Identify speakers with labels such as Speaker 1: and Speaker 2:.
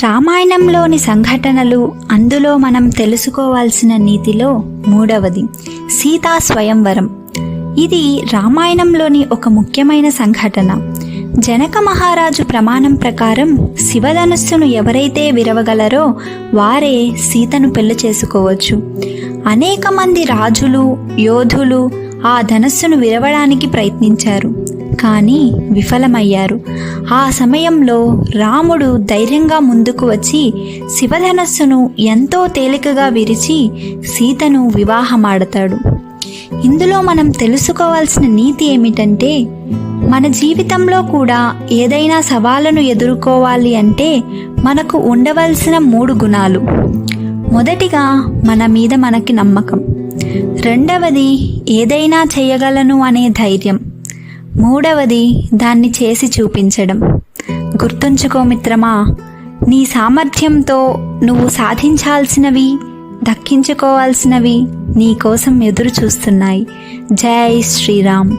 Speaker 1: రామాయణంలోని సంఘటనలు, అందులో మనం తెలుసుకోవాల్సిన నీతిలో మూడవది సీతా స్వయంవరం. ఇది రామాయణంలోని ఒక ముఖ్యమైన సంఘటన. జనక మహారాజు ప్రమాణం ప్రకారం శివధనుస్సును ఎవరైతే విరవగలరో వారే సీతను పెళ్లి చేసుకోవచ్చు. అనేక మంది రాజులు, యోధులు ఆ ధనస్సును విరవడానికి ప్రయత్నించారు, కానీ విఫలమయ్యారు. ఆ సమయంలో రాముడు ధైర్యంగా ముందుకు వచ్చి శివధనస్సును ఎంతో తేలికగా విరిచి సీతను వివాహమాడతాడు. ఇందులో మనం తెలుసుకోవాల్సిన నీతి ఏమిటంటే, మన జీవితంలో కూడా ఏదైనా సవాళ్ళను ఎదుర్కోవాలి అంటే మనకు ఉండవలసిన 3 గుణాలు. మొదటిగా మన మీద మనకి నమ్మకం, రెండవది ఏదైనా చేయగలను అనే ధైర్యం, మూడవది దాన్ని చేసి చూపించడం. గుర్తుంచుకో మిత్రమా, నీ సామర్థ్యంతో నువ్వు సాధించాల్సినవి, దక్కించుకోవాల్సినవి నీ కోసం ఎదురు చూస్తున్నాయి. జై శ్రీరామ్.